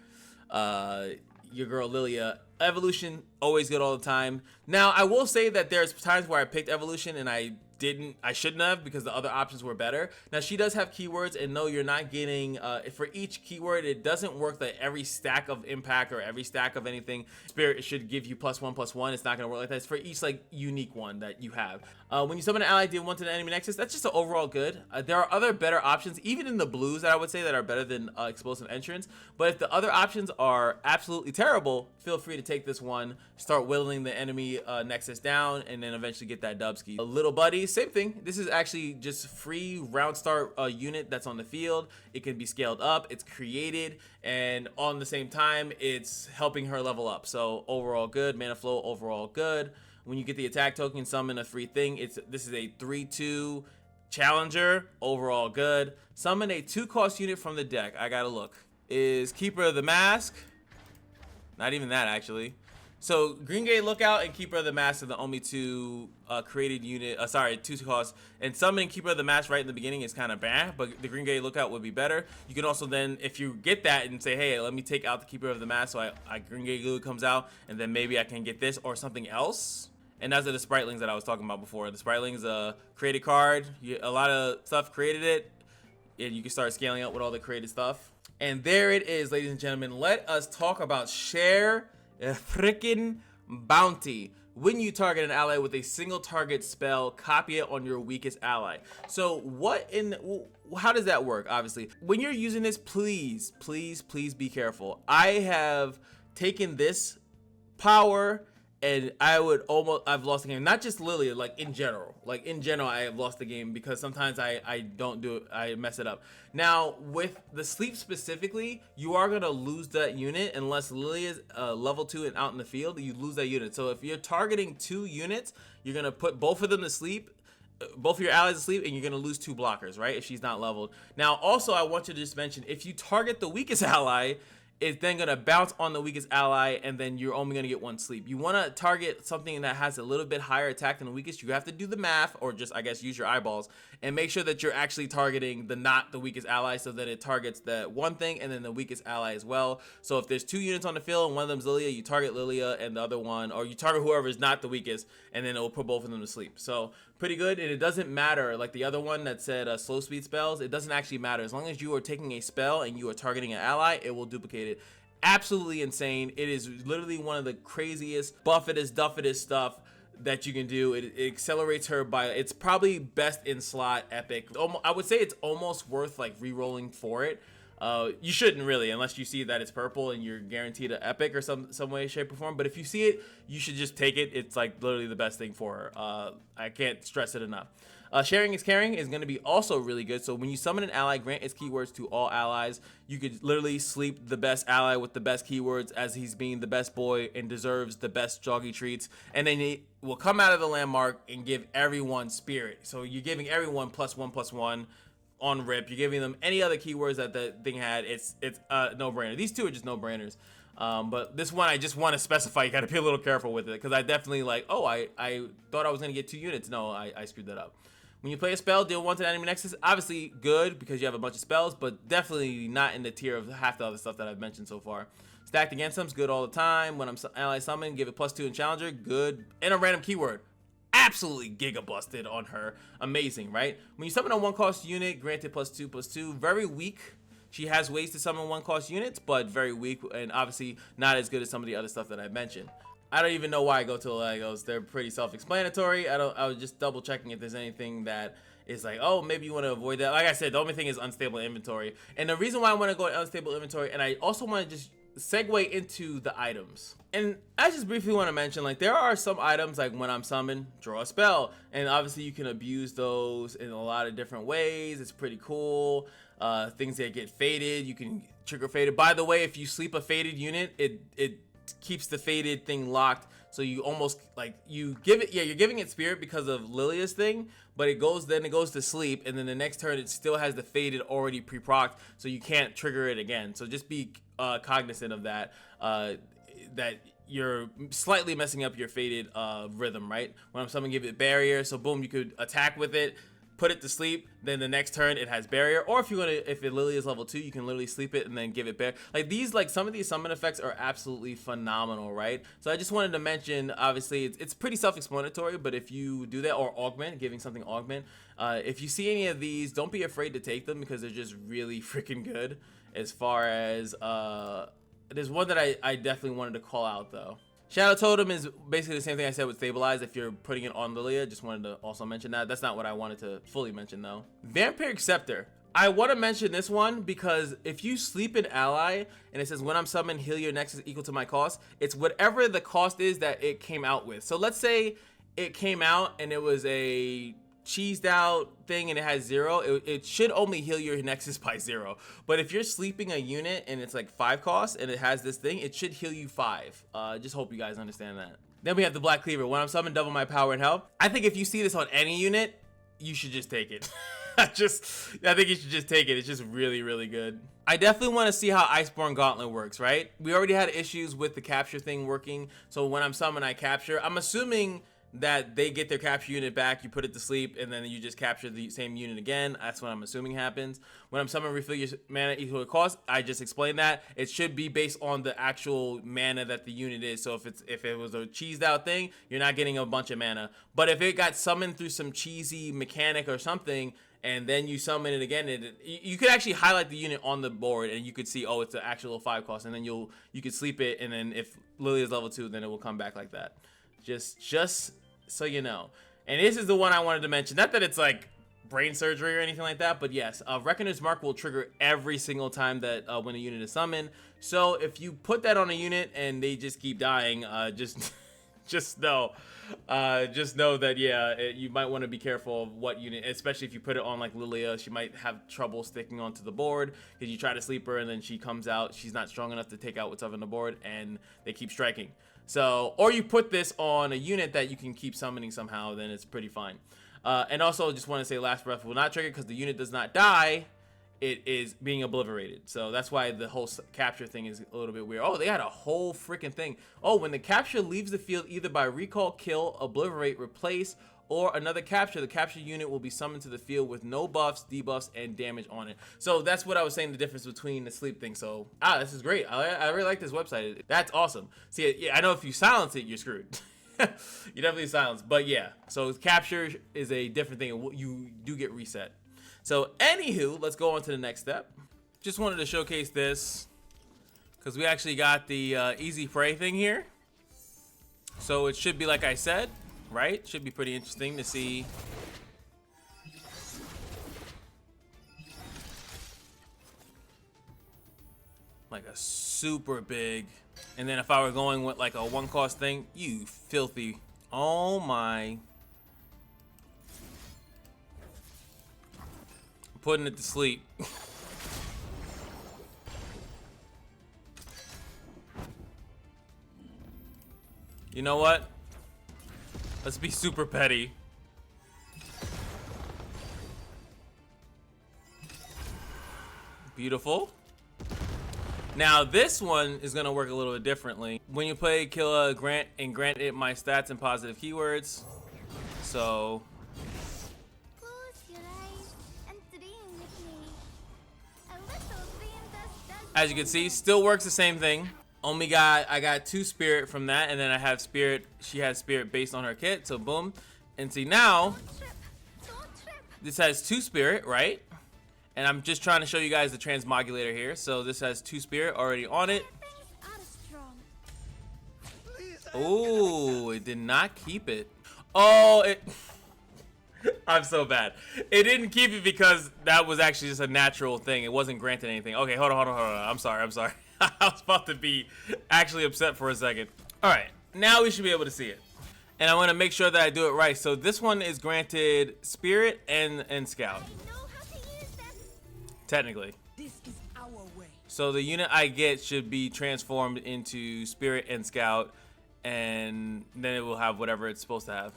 your girl LILLIA. Evolution, always good all the time. Now, I will say that there's times where I picked Evolution and I shouldn't have, because the other options were better. Now she does have keywords, and no, you're not getting for each keyword, it doesn't work that every stack of impact or every stack of anything spirit should give you +1/+1. It's not gonna work like that. It's for each like unique one that you have. When you summon an ally, deal 1 to the enemy nexus. That's just an overall good. There are other better options, even in the blues, that I would say that are better than explosive entrance. But if the other options are absolutely terrible, feel free to take this one. Start whittling the enemy the Nexus down and then eventually get that Dubski. A little buddy, same thing. This is actually just free round start unit that's on the field. It can be scaled up, it's created, and on the same time it's helping her level up. So overall good, mana flow overall good. When you get the attack token, summon a free thing. This is a 3/2 challenger, overall good. Summon a 2-cost unit from the deck. I gotta look. Is Keeper of the Mask. Not even that, actually. So Green Gate Lookout and Keeper of the Mask are the only two created unit. Sorry, 2 costs. And summoning Keeper of the Mask right in the beginning is kind of bad, but the Green Gate Lookout would be better. You can also then, if you get that and say, hey, let me take out the Keeper of the Mask, so I Green Gate Lookout comes out, and then maybe I can get this or something else. And those are the Spritelings that I was talking about before. The Spritelings, created card. A lot of stuff created it, and you can start scaling up with all the created stuff. And there it is, ladies and gentlemen. Let us talk about Share a Frickin' Bounty. When you target an ally with a single target spell, copy it on your weakest ally. So how does that work? Obviously, when you're using this, please be careful. I have taken this power and I've lost the game. Not just LILLIA, like in general. Like in general, I have lost the game because sometimes I don't do it, I mess it up. Now, with the sleep specifically, you are gonna lose that unit unless LILLIA is level 2 and out in the field, you lose that unit. So if you're targeting 2 units, you're gonna put both of them to sleep, both of your allies to sleep, and you're gonna lose 2 blockers, right? If she's not leveled. Now, also, I want you to just mention, if you target the weakest ally, it's then gonna bounce on the weakest ally, and then you're only gonna get 1 sleep. You wanna target something that has a little bit higher attack than the weakest. You have to do the math, or just, I guess, use your eyeballs, and make sure that you're actually targeting not the weakest ally, so that it targets the one thing and then the weakest ally as well. So if there's 2 units on the field and one of them's LILLIA, you target LILLIA and the other one, or you target whoever is not the weakest, and then it will put both of them to sleep. So pretty good. And it doesn't matter, like the other one that said slow speed spells, it doesn't actually matter. As long as you are taking a spell and you are targeting an ally, it will duplicate it. Absolutely insane. It is literally one of the craziest buffetest duffetest stuff that you can do. It accelerates her by, it's probably best in slot epic. I would say it's almost worth like re-rolling for it. You shouldn't really, unless you see that it's purple and you're guaranteed an epic or some way, shape, or form. But if you see it, you should just take it. It's like literally the best thing for her. I can't stress it enough. Sharing is Caring is going to be also really good. So when you summon an ally, grant its keywords to all allies. You could literally sleep the best ally with the best keywords, as he's being the best boy and deserves the best joggy treats. And then it will come out of the landmark and give everyone spirit. So you're giving everyone +1/+1 on rip. You're giving them any other keywords that the thing had. It's a no-brainer. These two are just no-brainers. But this one, I just want to specify, you got to be a little careful with it, because I definitely I thought I was going to get 2 units. No, I screwed that up. When you play a spell, deal 1 to the enemy nexus. Obviously good, because you have a bunch of spells, but definitely not in the tier of half the other stuff that I've mentioned so far. Stacked against them is good all the time. When I'm ally summon, give it +2 in challenger. Good. And a random keyword. Absolutely giga busted on her. Amazing, right? When you summon a 1-cost unit, granted +2/+2. Very weak. She has ways to summon 1-cost units, but very weak, and obviously not as good as some of the other stuff that I mentioned. I don't even know why I go to the Legos. They're pretty self-explanatory. I was just double checking if there's anything that is like, oh, maybe you want to avoid that. Like I said, the only thing is unstable inventory. And the reason why I want to go to unstable inventory, and I also want to just segue into the items. And I just briefly want to mention, like, there are some items, like when I'm summoned, draw a spell. And obviously you can abuse those in a lot of different ways. It's pretty cool. Things that get faded, you can trigger faded. By the way, if you sleep a faded unit, it keeps the faded thing locked. So you almost, like, you give it, yeah, you're giving it spirit because of Lillia's thing, but it goes to sleep, and then the next turn it still has the faded already pre-procced, so you can't trigger it again. So just be cognizant of that, that you're slightly messing up your faded rhythm, right? When I'm summoning, give it barrier, so boom, you could attack with it, put it to sleep, then the next turn it has barrier. Or if you want to, if it literally is level 2, you can literally sleep it and then give it barrier. Like these, like some of these summon effects are absolutely phenomenal, right? So I just wanted to mention, obviously it's pretty self-explanatory, but if you do that, or augment, giving something augment, if you see any of these, don't be afraid to take them, because they're just really freaking good. As far as there's one that I definitely wanted to call out though. Shadow Totem is basically the same thing I said with Stabilize if you're putting it on LILLIA. Just wanted to also mention that. That's not what I wanted to fully mention though. Vampiric Scepter. I want to mention this one because if you sleep an ally and it says when I'm summoned, heal your nexus equal to my cost, it's whatever the cost is that it came out with. So let's say it came out and it was a cheesed out thing and it has 0, it should only heal your nexus by 0. But if you're sleeping a unit and it's like 5 costs and it has this thing, it should heal you 5. Just hope you guys understand that. Then we have the Black Cleaver. When I'm summoned, double my power and health. I think if you see this on any unit, you should just take it. I think you should just take it. It's just really, really good. I definitely want to see how Iceborne Gauntlet works, right? We already had issues with the capture thing working. So when I'm summoned, I capture. I'm assuming that they get their capture unit back, you put it to sleep, and then you just capture the same unit again. That's what I'm assuming happens. When I'm summoned, refill your mana equal to cost. I just explained that. It should be based on the actual mana that the unit is. So if it was a cheesed out thing, you're not getting a bunch of mana. But if it got summoned through some cheesy mechanic or something, and then you summon it again, you could actually highlight the unit on the board and you could see, oh, it's an actual 5 cost, and then you could sleep it, and then if Lily is level 2, then it will come back like that. Just so you know. And this is the one I wanted to mention. Not that it's like brain surgery or anything like that, but yes, Reckoner's Mark will trigger every single time that when a unit is summoned. So if you put that on a unit and they just keep dying, just know that, yeah, you might want to be careful of what unit, especially if you put it on like LILLIA. She might have trouble sticking onto the board because you try to sleep her and then she comes out, she's not strong enough to take out what's up on the board, and they keep striking. So, or you put this on a unit that you can keep summoning somehow, then it's pretty fine. And also, just want to say, Last Breath will not trigger because the unit does not die. It is being obliterated. So that's why the whole capture thing is a little bit weird. Oh, they had a whole freaking thing. Oh, when the capture leaves the field, either by recall, kill, obliterate, replace, or another capture, the capture unit will be summoned to the field with no buffs, debuffs, and damage on it. So that's what I was saying, the difference between the sleep thing. So, this is great. I really like this website. That's awesome. See, yeah, I know if you silence it, you're screwed. You definitely silence. But yeah, so capture is a different thing. You do get reset. So anywho, let's go on to the next step. Just wanted to showcase this because we actually got the easy prey thing here. So it should be like I said, right? Should be pretty interesting to see. Like a super big. And then if I were going with like a 1 cost thing, you filthy. Oh my. Putting it to sleep. You know what? Let's be super petty. Beautiful. Now this one is gonna work a little bit differently. When you play kill a grant it my stats and positive keywords. So as you can see, still works the same thing. I got 2 spirit from that, and then I have spirit. She has spirit based on her kit, so boom. And see now, this has 2 spirit, right? And I'm just trying to show you guys the transmogulator here. So this has 2 spirit already on it. Oh, it did not keep it. Oh, it. I'm so bad. It didn't keep it because that was actually just a natural thing. It wasn't granted anything. Okay, hold on. I'm sorry. I was about to be actually upset for a second. All right, now we should be able to see it. And I want to make sure that I do it right. So this one is granted spirit and scout. Technically. This is our way. So the unit I get should be transformed into spirit and scout, and then it will have whatever it's supposed to have.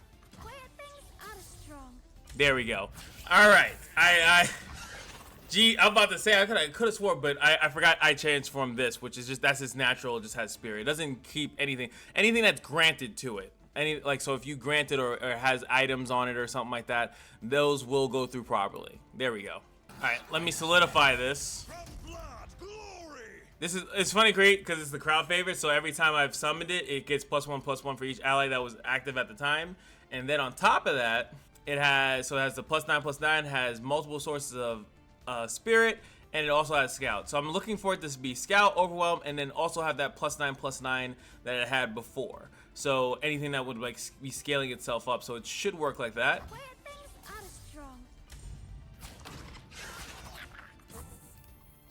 There we go. All right. I'm about to say I could have swore, but I forgot I transformed this, which is just that's its natural. It just has spirit. It doesn't keep anything that's granted to it. So if you grant it or has items on it or something like that, those will go through properly. There we go. All right, let me solidify this. It's funny, great, because it's the crowd favorite. So every time I've summoned it, it gets +1/+1 for each ally that was active at the time, and then on top of that. It has the +9/+9, has multiple sources of spirit, and it also has scout. So I'm looking for it to be scout, overwhelm, and then also have that +9/+9 that it had before. So anything that would like be scaling itself up. So it should work like that.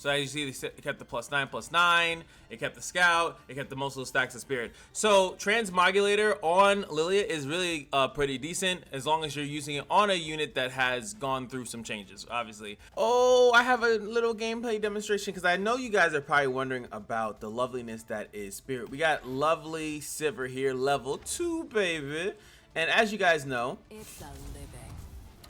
So as you see, it kept the +9/+9, it kept the scout, it kept the most of the stacks of spirit. So transmodulator on LILLIA is really pretty decent as long as you're using it on a unit that has gone through some changes, obviously. Oh, I have a little gameplay demonstration because I know you guys are probably wondering about the loveliness that is spirit. We got lovely Sivir here, level 2, baby. And as you guys know, It's a living.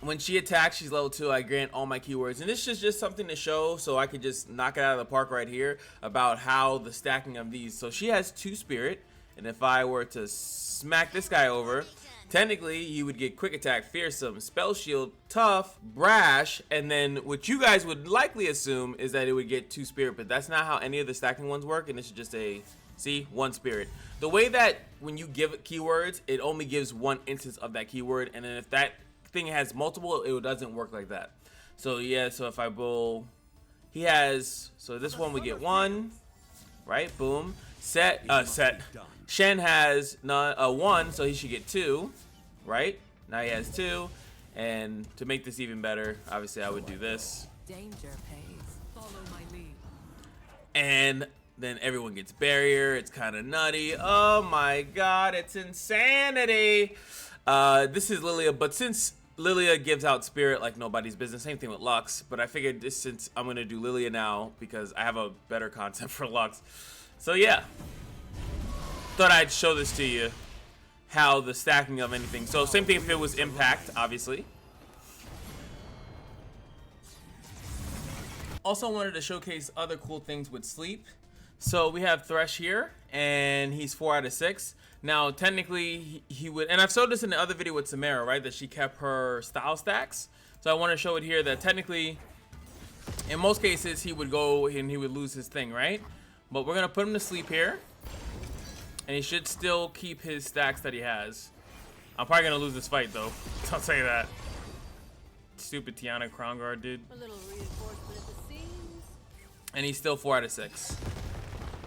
when she attacks, she's level 2. I grant all my keywords, and this is just something to show so I could just knock it out of the park right here about how the stacking of these. So she has 2 spirit, and if I were to smack this guy over, technically you would get quick attack, fearsome, spell shield, tough, brash, and then what you guys would likely assume is that it would get 2 spirit, but that's not how any of the stacking ones work, and this is just a, see, 1 spirit. The way that when you give it keywords, it only gives 1 instance of that keyword, and then if that thing has multiple, it doesn't work like that. So yeah, so if I bull, he has, so this one we get 1, right? Boom. Set. Shen has 1, so he should get 2, right? Now he has 2, and to make this even better, obviously I would do this, Danger pays. Follow my lead. and then everyone gets barrier. It's kind of nutty. Oh my god, it's insanity. This is LILLIA, but since LILLIA gives out spirit like nobody's business, same thing with Lux, but I figured this, since I'm gonna do LILLIA now because I have a better concept for Lux. So yeah, thought I'd show this to you, how the stacking of anything. So same thing if it was impact, obviously. Also wanted to showcase other cool things with sleep. So we have Thresh here, and he's 4 out of 6. Now, technically, he would, and I've showed this in the other video with Samara, right, that she kept her style stacks. So I want to show it here that technically, in most cases, he would go and he would lose his thing, right? But we're going to put him to sleep here, and he should still keep his stacks that he has. I'm probably going to lose this fight, though. I'll tell you that. Stupid Tiana Crown Guard, dude. A little reinforcement at the seams. And he's still 4 out of 6.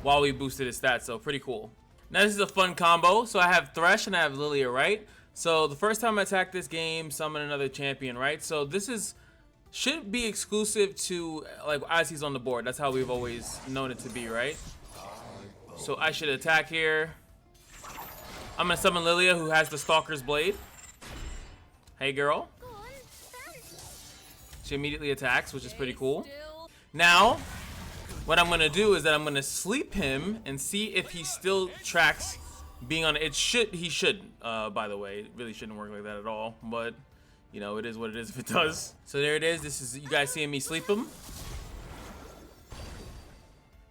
While we boosted his stats, so pretty cool. Now this is a fun combo. So I have Thresh and I have LILLIA, right? So the first time I attack this game, summon another champion, right? So this is should be exclusive to like as he's on the board. That's how we've always known it to be, right? So I should attack here. I'm gonna summon LILLIA, who has the Stalker's Blade. Hey girl. She immediately attacks, which is pretty cool. Now, what I'm gonna do is that I'm gonna sleep him and see if he still tracks being on it. He shouldn't, by the way. It really shouldn't work like that at all, but you know, it is what it is if it does. So there it is. This is you guys seeing me sleep him.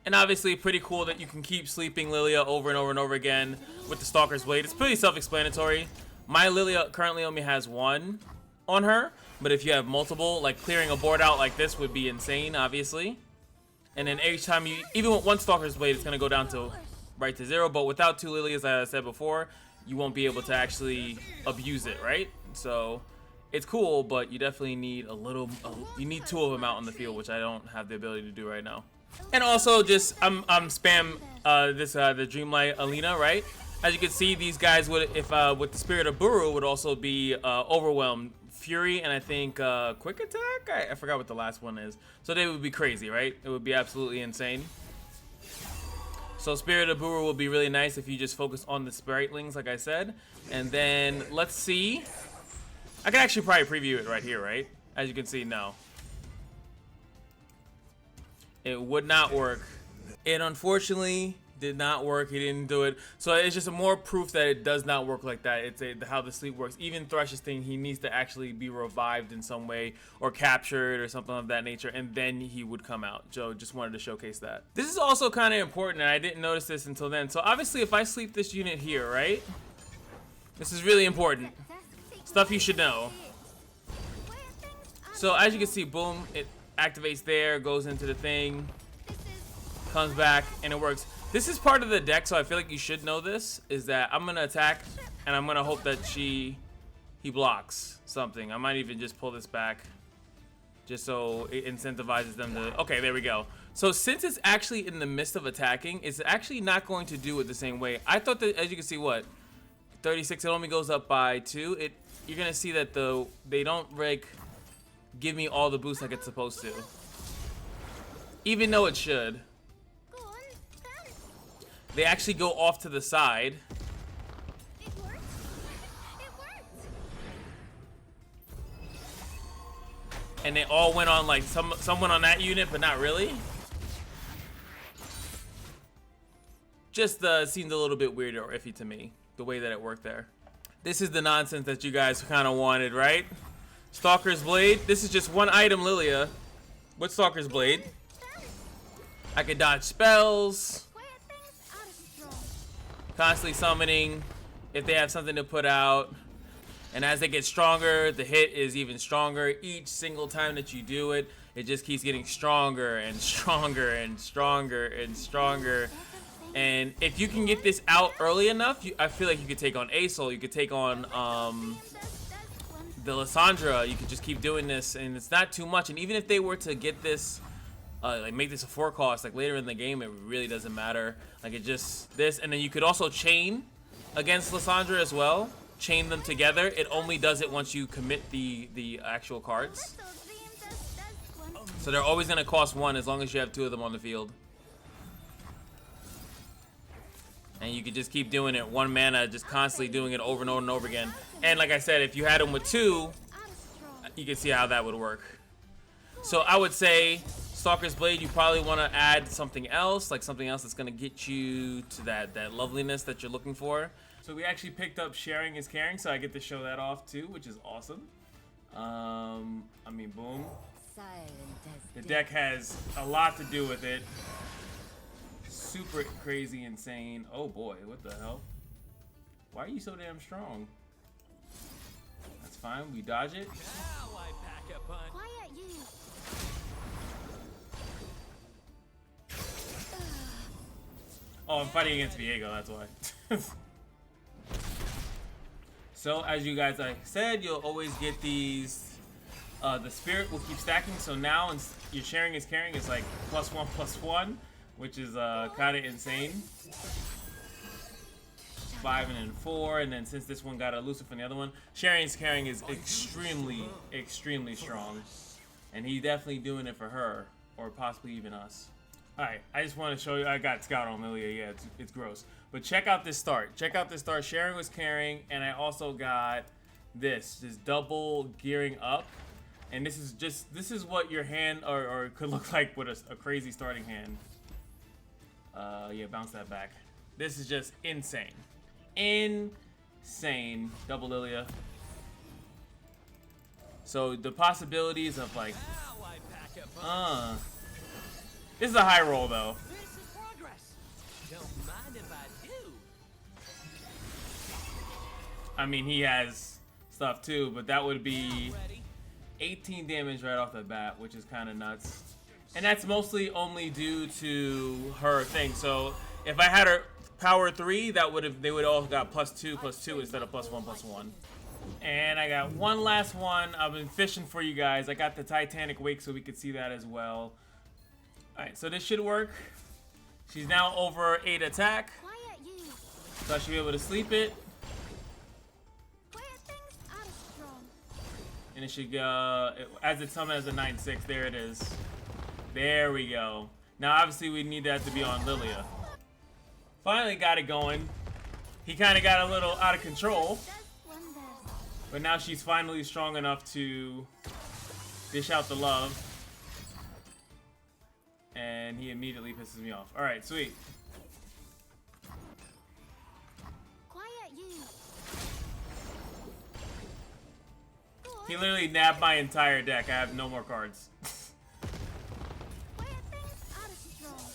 And obviously pretty cool that you can keep sleeping LILLIA over and over and over again with the Stalker's Blade. It's pretty self-explanatory. My LILLIA currently only has 1 on her, but if you have multiple, like clearing a board out like this would be insane, obviously. And then each time you, even with 1 Stalker's Blade, it's gonna go down to right to 0. But without 2 LILLIAs, as I said before, you won't be able to actually abuse it, right? So it's cool, but you definitely need you need 2 of them out on the field, which I don't have the ability to do right now. And also, just I'm spam the Dreamlight Alina, right? As you can see, these guys would, if with the Spirit of Buru, would also be Overwhelmed, Fury, and I think Quick Attack. I forgot what the last one is. So they would be crazy, right? It would be absolutely insane. So Spirit of Buru will be really nice if you just focus on the Spritelings, like I said. And then let's see. I can actually probably preview it right here, right? As you can see, no. It would not work. It unfortunately did not work. He didn't do it. So it's just a more proof that it does not work like that. It's how the sleep works. Even Thresh's thing, he needs to actually be revived in some way or captured or something of that nature, and then he would come out. Joe just wanted to showcase that. This is also kind of important, and I didn't notice this until then. So obviously, if I sleep this unit here, right? This is really important. Stuff you should know. So as you can see, boom, it activates there, goes into the thing, comes back, and it works. This is part of the deck, so I feel like you should know this, is that I'm gonna attack and I'm gonna hope that he blocks something. I might even just pull this back just so it incentivizes them to, okay, there we go. So since it's actually in the midst of attacking, it's actually not going to do it the same way. I thought that, as you can see, what, 36, it only goes up by 2. You're gonna see that they don't like give me all the boost like it's supposed to. even though it should. They actually go off to the side. It worked. It worked. And they all went on like someone on that unit, but not really. Just seemed a little bit weird or iffy to me, the way that it worked there. This is the nonsense that you guys kind of wanted, right? Stalker's Blade. This is just one item, LILLIA. What's Stalker's Blade? I can dodge spells. Constantly summoning if they have something to put out. And as they get stronger, the hit is even stronger. Each single time that you do it, it just keeps getting stronger and stronger and stronger and stronger. And if you can get this out early enough, I feel like you could take on Asol, you could take on the Lissandra. You could just keep doing this, and it's not too much. And even if they were to get this, like make this a 4 cost, like later in the game, it really doesn't matter. Like it just this, and then you could also chain against Lissandra as well. Chain them together. It only does it once you commit the actual cards. So they're always gonna cost 1 as long as you have 2 of them on the field. And you could just keep doing it, 1 mana, just constantly doing it over and over and over again. And like I said, if you had them with 2, you can see how that would work. So I would say Stalker's Blade, you probably want to add something else, like something else that's going to get you to that loveliness that you're looking for. So we actually picked up Sharing is Caring, so I get to show that off too, which is awesome. I mean, boom. The deck has a lot to do with it. Super crazy insane. Oh boy, what the hell? Why are you so damn strong? That's fine, we dodge it. Quiet, you. Oh, I'm fighting against Viego, that's why. So as you guys like said, you'll always get these, the spirit will keep stacking. So now your Sharing is Caring is like +1/+1. Which is kind of insane. 5 and then 4, and then since this one got elusive from the other one, Sharing is Caring is extremely, extremely strong, and he's definitely doing it for her, or possibly even us. All right, I just want to show you. I got Scout on LILLIA. Yeah, it's gross, but check out this start. Check out this start. Sharing was Caring, and I also got this double gearing up, and this is what your hand or could look like with a crazy starting hand. Yeah, bounce that back. This is just insane. Insane. Double LILLIA. So the possibilities of like, this is a high roll though. This is progress. Don't mind if I do. I mean, he has stuff too, but that would be 18 damage right off the bat, which is kind of nuts. And that's mostly only due to her thing. So if I had her power 3, they would all got +2/+2 instead of +1/+1. And I got one last one. I've been fishing for you guys. I got the Titanic Wake so we could see that as well. All right, so this should work. She's now over 8 attack, Quiet, you. so I should be able to sleep it. Quiet things are strong. And it should go as it's summoned as a 9/6. There it is. There we go. Now obviously we need that to be on LILLIA. Finally got it going. He kind of got a little out of control, but now she's finally strong enough to dish out the love. And he immediately pisses me off. All right, sweet. Quiet, you. He literally nabbed my entire deck. I have no more cards. Quiet things are strong.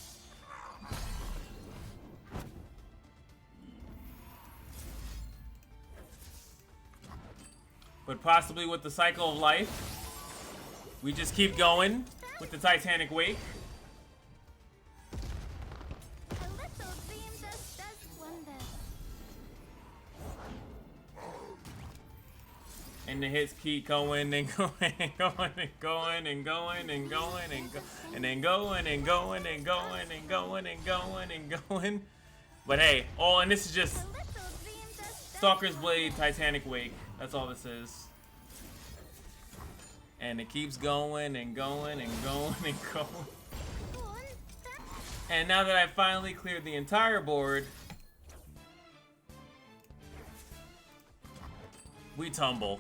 But possibly with the cycle of life, we just keep going with the Titanic Wake. A little dream does wonders. And the hits keep going and going and going and going and going and going and go and then going and going and going and going and going and going. But hey, and this is just A little dream does Stalker's Blade, Titanic Wake. That's all this is. And it keeps going and going and going and going. And now that I've finally cleared the entire board, we tumble.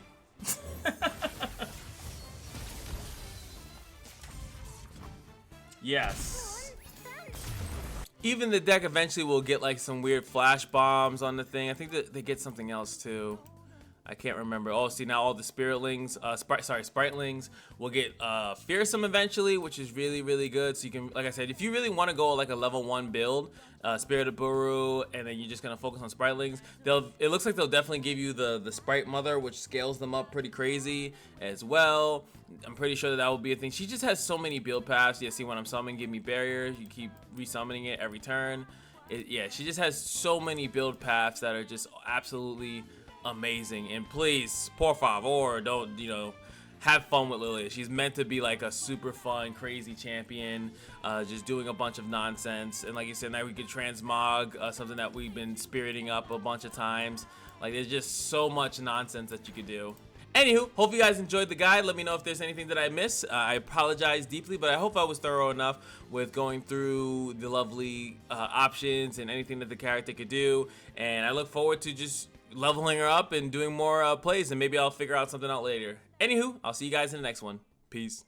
Yes. Even the deck eventually will get like some weird flash bombs on the thing. I think that they get something else too. I can't remember. Oh, see, now all the spiritlings, spritelings will get fearsome eventually, which is really, really good. So you can, like I said, if you really want to go like a level 1 build, Spirit of Buru, and then you're just gonna focus on spritelings, it looks like they'll definitely give you the sprite mother, which scales them up pretty crazy as well. I'm pretty sure that will be a thing. She just has so many build paths. Yeah, see, when I'm summoning, give me barrier. You keep resummoning it every turn. Yeah, she just has so many build paths that are just absolutely amazing. And please, por favor, don't, you know, have fun with LILLIA. She's meant to be like a super fun, crazy champion, just doing a bunch of nonsense. And like you said, now we could transmog, something that we've been spiriting up a bunch of times. Like, there's just so much nonsense that you could do. Anywho, hope you guys enjoyed the guide. Let me know if there's anything that I missed. I apologize deeply, but I hope I was thorough enough with going through the lovely options and anything that the character could do. And I look forward to just leveling her up and doing more plays, and maybe I'll figure out something out later. Anywho, I'll see you guys in the next one. Peace.